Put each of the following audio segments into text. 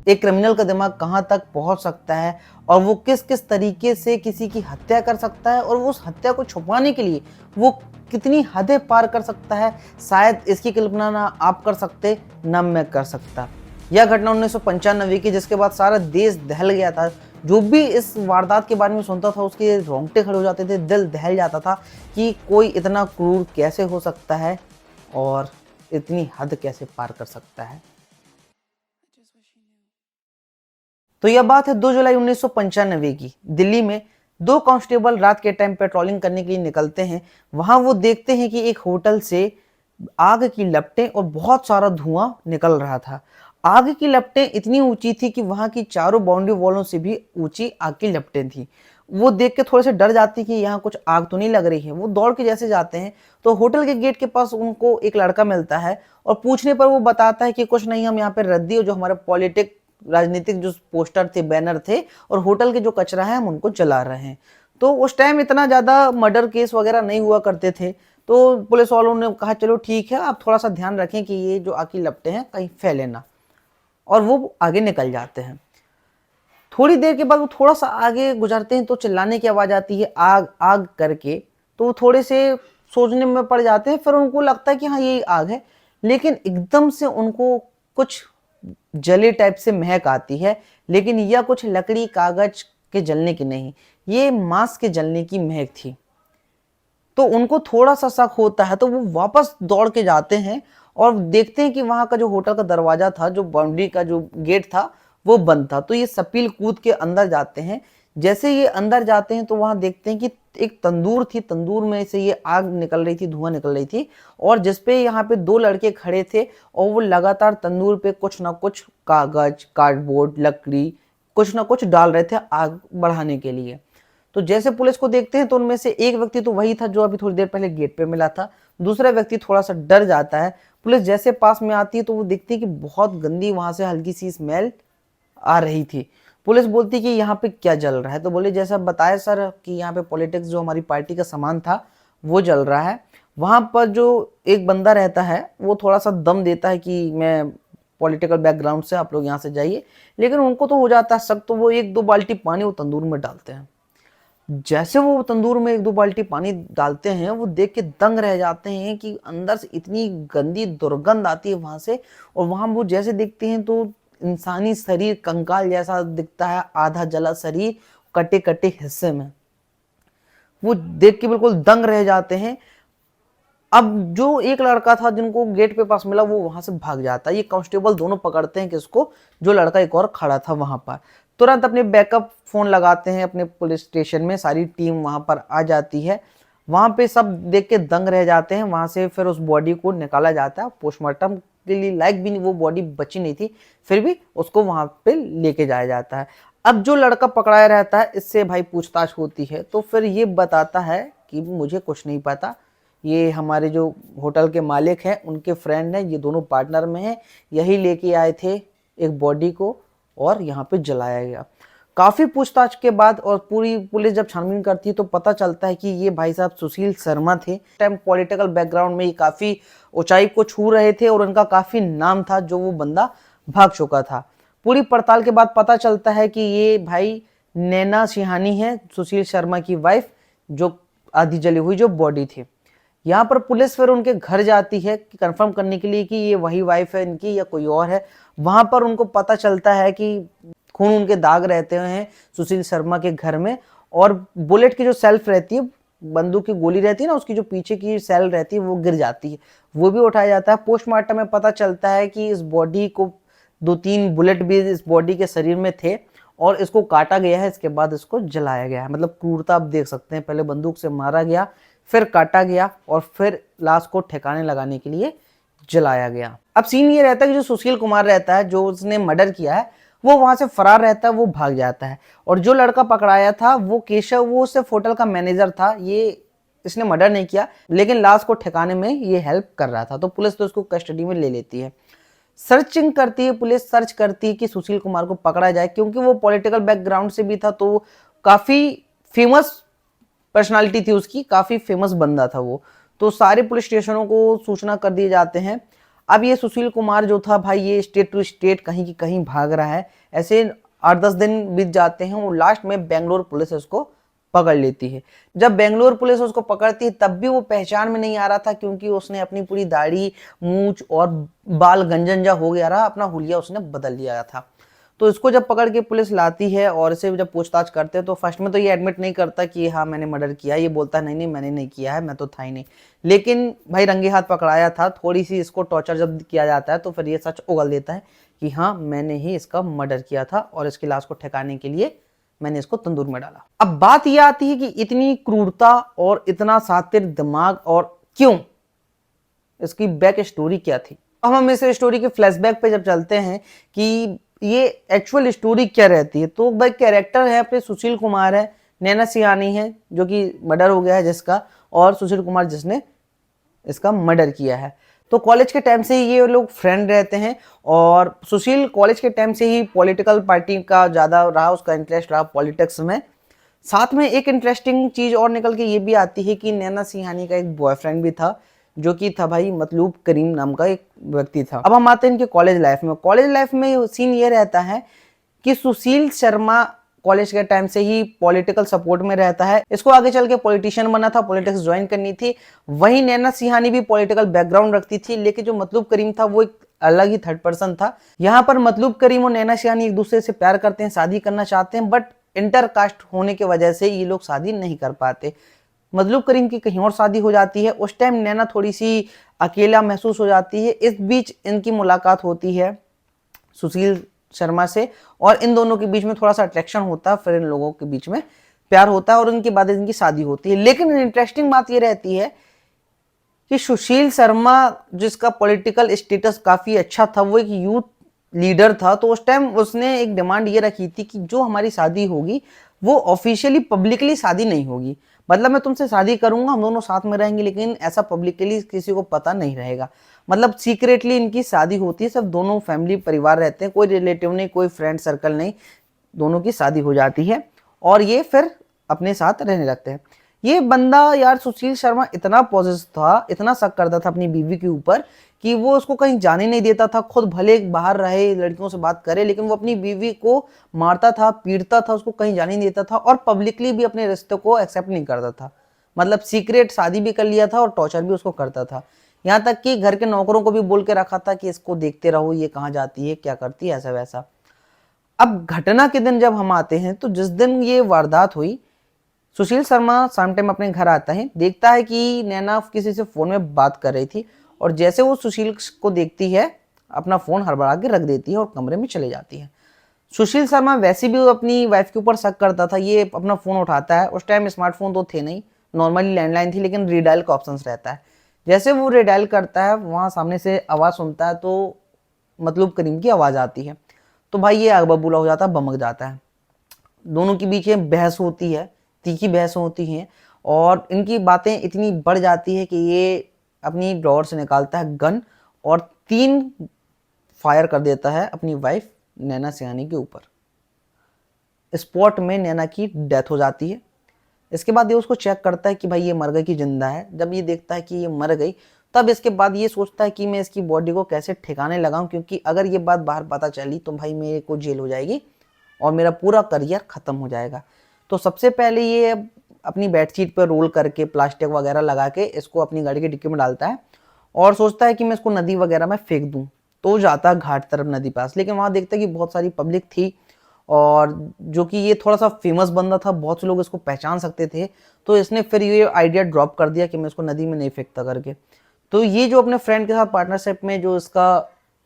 एक क्रिमिनल का दिमाग कहाँ तक पहुंच सकता है और वो किस किस तरीके से किसी की हत्या कर सकता है और उस हत्या को छुपाने के लिए वो कितनी हदें पार कर सकता है, शायद इसकी कल्पना ना आप कर सकते ना मैं कर सकता। यह घटना 1995 की, जिसके बाद सारा देश दहल गया था। जो भी इस वारदात के बारे में सुनता था उसके रोंगटे खड़े हो जाते थे, दिल दहल जाता था कि कोई इतना क्रूर कैसे हो सकता है और इतनी हद कैसे पार कर सकता है। तो यह बात है 2 जुलाई 1995 की। दिल्ली में दो कांस्टेबल रात के टाइम पेट्रोलिंग करने के लिए निकलते हैं। वहां वो देखते हैं कि एक होटल से आग की लपटें और बहुत सारा धुआं निकल रहा था। आग की लपटें इतनी ऊंची थी कि वहां की चारों बाउंड्री वॉलों से भी ऊंची आग की लपटें थी। वो देख के थोड़े से डर जाती कि यहाँ कुछ आग तो नहीं लग रही है। वो दौड़ के जैसे जाते हैं तो होटल के गेट के पास उनको एक लड़का मिलता है और पूछने पर वो बताता है कि कुछ नहीं, हम यहाँ पे रद्दी और जो हमारे पॉलिटिक राजनीतिक जो पोस्टर थे, बैनर थे और होटल के जो कचरा है हम उनको जला रहे हैं। तो उस टाइम इतना ज्यादा मर्डर केस वगैरह नहीं हुआ करते थे, तो पुलिस वालों ने कहा चलो ठीक है, आप थोड़ा सा ध्यान रखें कि ये जो आग की लपटें हैं कहीं फैले ना, और वो आगे निकल जाते हैं। थोड़ी देर के बाद वो थोड़ा सा आगे गुजरते हैं तो चिल्लाने की आवाज आती है, आग आग करके। तो वो थोड़े से सोचने में पड़ जाते हैं, फिर उनको लगता है कि हाँ यही आग है। लेकिन एकदम से उनको कुछ जले टाइप से महक आती है, लेकिन यह कुछ लकड़ी कागज के जलने की नहीं, ये मांस के जलने की महक थी। तो उनको थोड़ा सा शक होता है, तो वो वापस दौड़ के जाते हैं और देखते हैं कि वहां का जो होटल का दरवाजा था, जो बाउंड्री का जो गेट था, वो बंद था। तो ये सपील कूद के अंदर जाते हैं। जैसे ये अंदर जाते हैं तो वहां देखते हैं कि एक तंदूर थी, तंदूर में से ये आग निकल रही थी, धुआं निकल रही थी, और जिसपे यहाँ पे दो लड़के खड़े थे और वो लगातार तंदूर पे कुछ ना कुछ कागज, कार्डबोर्ड, लकड़ी, कुछ ना कुछ डाल रहे थे आग बढ़ाने के लिए। तो जैसे पुलिस को देखते हैं तो उनमें से एक व्यक्ति तो वही था जो अभी थोड़ी देर पहले गेट पे मिला था, दूसरा व्यक्ति थोड़ा सा डर जाता है। पुलिस जैसे पास में आती है तो वो देखती है कि बहुत गंदी वहां से हल्की सी स्मेल आ रही थी। पुलिस बोलती है कि यहाँ पे क्या जल रहा है, तो बोले जैसा बताया सर कि यहाँ पे पॉलिटिक्स जो हमारी पार्टी का सामान था वो जल रहा है। वहां पर जो एक बंदा रहता है वो थोड़ा सा दम देता है कि मैं पॉलिटिकल बैकग्राउंड से, आप लोग यहाँ से जाइए। लेकिन उनको तो हो जाता है शक, तो वो एक दो बाल्टी पानी वो तंदूर में डालते हैं। जैसे वो तंदूर में एक दो बाल्टी पानी डालते हैं, वो देख के दंग रह जाते हैं कि अंदर से इतनी गंदी दुर्गंध आती है वहां से। और वहां वो जैसे देखते हैं तो इंसानी शरीर कंकाल जैसा दिखता है, आधा जला शरीर कटे कटे हिस्से में। वो देख के बिल्कुल दंग रह जाते हैं। अब जो एक लड़का था जिनको गेट पे पास मिला वो वहां से भाग जाता है। ये कांस्टेबल दोनों पकड़ते हैं किसको, जो लड़का एक और खड़ा था वहां पर। तुरंत अपने बैकअप फोन लगाते हैं अपने पुलिस स्टेशन में, सारी टीम वहां पर आ जाती है। वहां पे सब देख के दंग रह जाते हैं। वहां से फिर उस बॉडी को निकाला जाता है। पोस्टमार्टम के लिए लायक भी नहीं, वो बॉडी बची नहीं थी, फिर भी उसको वहां पे लेके जाया जाता है। अब जो लड़का पकड़ाया रहता है इससे भाई पूछताछ होती है, तो फिर ये बताता है कि मुझे कुछ नहीं पता, ये हमारे जो होटल के मालिक हैं उनके फ्रेंड हैं, ये दोनों पार्टनर में हैं, यही लेके आए थे एक बॉडी को और यहाँ पे जलाया गया। काफी पूछताछ के बाद और पूरी पुलिस जब छानबीन करती है तो पता चलता है कि ये भाई साहब सुशील शर्मा थे। टाइम पॉलिटिकल बैकग्राउंड में ये काफी ऊंचाई को छू रहे थे और उनका काफी नाम था, जो वो बंदा भाग चुका था। पूरी पड़ताल के बाद पता चलता है कि ये भाई नैना सिहानी है, सुशील शर्मा की वाइफ, जो आधी जली हुई जो बॉडी थी। यहाँ पर पुलिस फिर उनके घर जाती है कि कंफर्म करने के लिए कि ये वही वाइफ है इनकी या कोई और है। वहां पर उनको पता चलता है कि खून उनके दाग रहते हैं सुशील शर्मा के घर में, और बुलेट की जो सेल्फ रहती है, बंदूक की गोली रहती है ना, उसकी जो पीछे की सेल रहती है वो गिर जाती है, वो भी उठाया जाता है। पोस्टमार्टम में पता चलता है कि इस बॉडी को 2-3 बुलेट भी इस बॉडी के शरीर में थे और इसको काटा गया है, इसके बाद इसको जलाया गया है। मतलब क्रूरता आप देख सकते हैं, पहले बंदूक से मारा गया, फिर काटा गया और फिर लाश को ठिकाने लगाने के लिए जलाया गया। अब सीन ये रहता है कि जो सुशील कुमार रहता है, जो उसने मर्डर किया है, वो वहां से फरार रहता है, वो भाग जाता है। और जो लड़का पकड़ाया था वो केशव, वो सिर्फ होटल का मैनेजर था, ये इसने मर्डर नहीं किया, लेकिन लाश को ठिकाने में ये हेल्प कर रहा था। तो पुलिस तो उसको कस्टडी में ले लेती है। सर्चिंग करती है पुलिस, सर्च करती है कि सुशील कुमार को पकड़ा जाए, क्योंकि वो पॉलिटिकल बैकग्राउंड से भी था, तो काफी फेमस पर्सनालिटी थी उसकी, काफी फेमस बंदा था वो। तो सारे पुलिस स्टेशनों को सूचना कर दिए जाते हैं। अब ये सुशील कुमार जो था भाई, ये स्टेट टू स्टेट कहीं की कहीं भाग रहा है। ऐसे 8-10 दिन बीत जाते हैं और लास्ट में बेंगलोर पुलिस उसको पकड़ लेती है। जब बेंगलोर पुलिस उसको पकड़ती है तब भी वो पहचान में नहीं आ रहा था, क्योंकि उसने अपनी पूरी दाढ़ी, मूंछ और बाल गंजंजा हो गया रहा, अपना हुलिया उसने बदल लिया था। तो इसको जब पकड़ के पुलिस लाती है और इसे जब पूछताछ करते हैं तो फर्स्ट में तो ये एडमिट नहीं करता कि हाँ मैंने मर्डर किया। ये बोलता नहीं नहीं मैंने नहीं किया है, मैं तो था ही नहीं। लेकिन भाई रंगे हाथ पकड़ाया था, थोड़ी सी इसको टॉर्चर जब किया जाता है तो फिर ये सच उगल देता है कि हाँ मैंने ही इसका मर्डर किया था और इसकी लाश को ठिकाने के लिए मैंने इसको तंदूर में डाला। अब बात यह आती है कि इतनी क्रूरता और इतना सातिर दिमाग और क्यों, इसकी बैक स्टोरी क्या थी। अब हम इस स्टोरी के फ्लैशबैक पे जब चलते हैं कि ये एक्चुअल स्टोरी क्या रहती है, तो भाई कैरेक्टर है अपने सुशील कुमार है, नैना सियानी है जो कि मर्डर हो गया है जिसका, और सुशील कुमार जिसने इसका मर्डर किया है। तो कॉलेज के टाइम से ही ये लोग फ्रेंड रहते हैं और सुशील कॉलेज के टाइम से ही पॉलिटिकल पार्टी का ज़्यादा रहा, उसका इंटरेस्ट रहा पॉलिटिक्स में। साथ में एक इंटरेस्टिंग चीज़ और निकल के ये भी आती है कि नैना सिंहानी का एक बॉयफ्रेंड भी था जो कि था भाई मतलूब करीम नाम का एक व्यक्ति था। अब हम आते हैं इनके कॉलेज लाइफ में। कॉलेज लाइफ में सीन ये रहता है कि सुशील शर्मा कॉलेज के टाइम से ही पॉलिटिकल सपोर्ट में रहता है, इसको आगे चल के पॉलिटिशियन बना था, पॉलिटिक्स ज्वाइन करनी थी। वहीं नैना सिंहानी भी पॉलिटिकल बैकग्राउंड रखती थी, लेकिन जो मतलूब करीम था वो एक अलग ही थर्ड पर्सन था। यहाँ पर मतलूब करीम और नैना सिंहानी एक दूसरे से प्यार करते हैं, शादी करना चाहते हैं, बट इंटरकास्ट होने की वजह से ये लोग शादी नहीं कर पाते। मतलूब करीम की कहीं और शादी हो जाती है। उस टाइम नैना थोड़ी सी अकेला महसूस हो जाती है। इस बीच इनकी मुलाकात होती है सुशील शर्मा से और इन दोनों के बीच में थोड़ा सा अट्रैक्शन होता है, फिर इन लोगों के बीच में प्यार होता है और उनके बाद इनकी शादी होती है। लेकिन इंटरेस्टिंग बात ये रहती है कि सुशील शर्मा जिसका पॉलिटिकल स्टेटस काफी अच्छा था, वो एक यूथ लीडर था, तो उस टाइम उसने एक डिमांड ये रखी थी कि जो हमारी शादी होगी वो ऑफिशियली पब्लिकली शादी नहीं होगी। मतलब मैं तुमसे शादी करूंगा, हम दोनों साथ में रहेंगे, लेकिन ऐसा पब्लिकली किसी को पता नहीं रहेगा। मतलब सीक्रेटली इनकी शादी होती है, सब दोनों फैमिली परिवार रहते हैं, कोई रिलेटिव नहीं, कोई फ्रेंड सर्कल नहीं, दोनों की शादी हो जाती है और ये फिर अपने साथ रहने लगते हैं। ये बंदा यार सुशील शर्मा इतना पॉजिटिव था, इतना शक करता था अपनी बीवी के ऊपर कि वो उसको कहीं जाने नहीं देता था। खुद भले बाहर रहे, लड़कियों से बात करे, लेकिन वो अपनी बीवी को मारता था, पीटता था, उसको कहीं जाने नहीं देता था और पब्लिकली भी अपने रिश्ते को एक्सेप्ट नहीं करता था। मतलब सीक्रेट शादी भी कर लिया था और टॉर्चर भी उसको करता था। यहाँ तक कि घर के नौकरों को भी बोल के रखा था कि इसको देखते रहो, ये कहाँ जाती है, क्या करती है, ऐसा वैसा। अब घटना के दिन जब हम आते हैं तो जिस दिन ये वारदात हुई, सुशील शर्मा शाम टाइम अपने घर आता है, देखता है कि नैना किसी से फोन में बात कर रही थी और जैसे वो सुशील को देखती है अपना फोन हड़बड़ा के रख देती है और कमरे में चले जाती है। सुशील शर्मा वैसे भी अपनी वाइफ के ऊपर शक करता था। ये अपना फोन उठाता है, उस टाइम स्मार्टफोन तो थे नहीं, नॉर्मली लैंडलाइन थी, लेकिन रीडायल का ऑप्शन रहता है। जैसे वो रीडायल करता है वहां सामने से आवाज सुनता है तो मतलब करीम की आवाज आती है। तो भाई ये आग बबूला हो जाता है, बमक जाता है। दोनों के बीच में बहस होती है, तीखी बहस होती है और इनकी बातें इतनी बढ़ जाती है कि ये अपनी ड्रॉअर से निकालता है गन और 3 फायर कर देता है अपनी वाइफ नैना सिंहानी के ऊपर। स्पॉट में नैना की डेथ हो जाती है। इसके बाद ये उसको चेक करता है कि भाई ये मर गई कि जिंदा है। जब ये देखता है कि ये मर गई, तब इसके बाद ये सोचता है कि मैं इसकी बॉडी को कैसे ठिकाने लगाऊं, क्योंकि अगर ये बात बाहर पता चली तो भाई मेरे को जेल हो जाएगी और मेरा पूरा करियर खत्म हो जाएगा। तो सबसे पहले ये अपनी बेडशीट पर रोल करके प्लास्टिक वगैरह लगा के इसको अपनी गाड़ी की डिक्की में डालता है और सोचता है कि मैं इसको नदी वगैरह में फेंक दूं। तो जाता है घाट तरफ नदी पास, लेकिन वहां देखता है कि बहुत सारी पब्लिक थी और जो कि ये थोड़ा सा फेमस बंदा था, बहुत से लोग इसको पहचान सकते थे। तो इसने फिर ये आइडिया ड्रॉप कर दिया कि मैं इसको नदी में नहीं फेंकता करके। तो ये जो अपने फ्रेंड के साथ पार्टनरशिप में जो इसका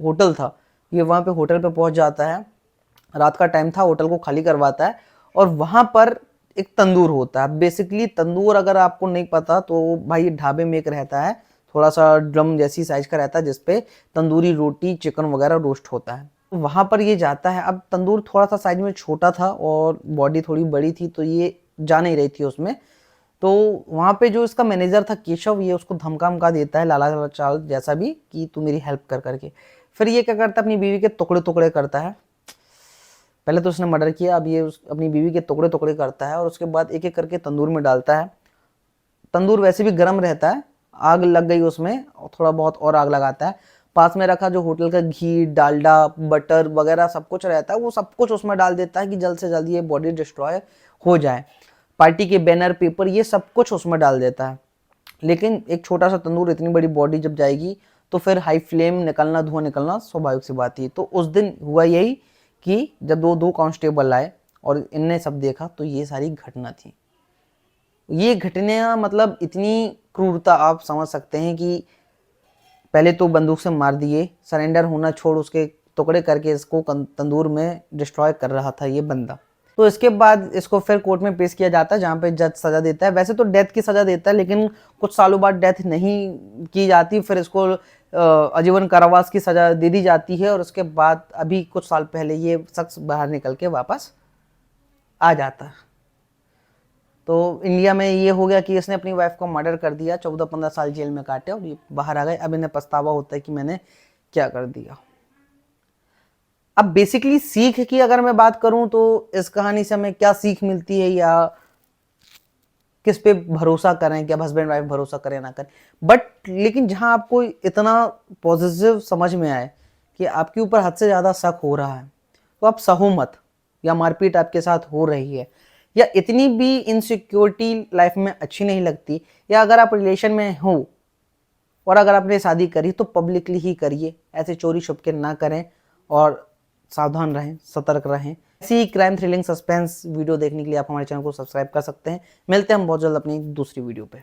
होटल था, ये वहाँ पे होटल पे पहुंच जाता है। रात का टाइम था, होटल को खाली करवाता है और वहाँ पर एक तंदूर होता है। बेसिकली तंदूर अगर आपको नहीं पता तो भाई ढाबे में एक रहता है, थोड़ा सा ड्रम जैसी साइज का रहता है जिसपे तंदूरी रोटी चिकन वगैरह रोस्ट होता है। वहां पर ये जाता है। अब तंदूर थोड़ा सा साइज में छोटा था और बॉडी थोड़ी बड़ी थी, तो ये जा नहीं रही थी उसमें। तो वहां पे जो इसका मैनेजर था केशव, ये उसको धमका देता है लाला चाल जैसा भी कि तू मेरी हेल्प कर करके। फिर ये क्या करता है, अपनी बीवी के टुकड़े टुकड़े करता है। पहले तो उसने मर्डर किया, अब ये अपनी बीवी के टुकड़े टुकड़े करता है और उसके बाद एक एक करके तंदूर में डालता है। तंदूर वैसे भी गर्म रहता है, आग लग गई उसमें और थोड़ा बहुत और आग लगाता है। पास में रखा जो होटल का घी, डालडा, बटर वगैरह सब कुछ रहता है, वो सब कुछ उसमें डाल देता है कि जल्द से जल्द ये बॉडी डिस्ट्रॉय हो जाए। पार्टी के बैनर, पेपर, ये सब कुछ उसमें डाल देता है। लेकिन एक छोटा सा तंदूर, इतनी बड़ी बॉडी जब जाएगी तो फिर हाई फ्लेम निकलना, धुआं निकलना स्वाभाविक सी बात ही। तो उस दिन हुआ यही कि जब दो कांस्टेबल आए और इनने सब देखा तो ये सारी घटना थी। ये घटना मतलब इतनी क्रूरता, आप समझ सकते हैं कि पहले तो बंदूक से मार दिए, सरेंडर होना छोड़ उसके टुकड़े करके इसको तंदूर में डिस्ट्रॉय कर रहा था ये बंदा। तो इसके बाद इसको फिर कोर्ट में पेश किया जाता है, जहाँ पे जज सजा देता है। वैसे तो डेथ की सजा देता है, लेकिन कुछ सालों बाद डेथ नहीं की जाती, फिर इसको आजीवन कारावास की सजा दे दी जाती है। और उसके बाद अभी कुछ साल पहले ये शख्स बाहर निकल के वापस आ जाता है। तो इंडिया में ये हो गया कि इसने अपनी वाइफ को मर्डर कर दिया, 14-15 साल जेल में काटे और ये बाहर आ गए। अब इन्हें पछतावा होता है कि मैंने क्या कर दिया। अब बेसिकली सीख की अगर मैं बात करूं तो इस कहानी से हमें क्या सीख मिलती है, या किस पे भरोसा करें, क्या हस्बैंड वाइफ भरोसा करें ना करें। बट लेकिन जहां आपको इतना पॉजिटिव समझ में आए कि आपके ऊपर हद से ज़्यादा शक हो रहा है, तो आप सहो मत, या मारपीट आपके साथ हो रही है, या इतनी भी इनसिक्योरिटी लाइफ में अच्छी नहीं लगती, या अगर आप रिलेशन में हो और अगर आपने शादी करी तो पब्लिकली ही करिए, ऐसे चोरी छुपके ना करें और सावधान रहें, सतर्क रहें। ऐसी क्राइम, थ्रिलिंग, सस्पेंस वीडियो देखने के लिए आप हमारे चैनल को सब्सक्राइब कर सकते हैं। मिलते हैं हम बहुत जल्द अपनी दूसरी वीडियो पे।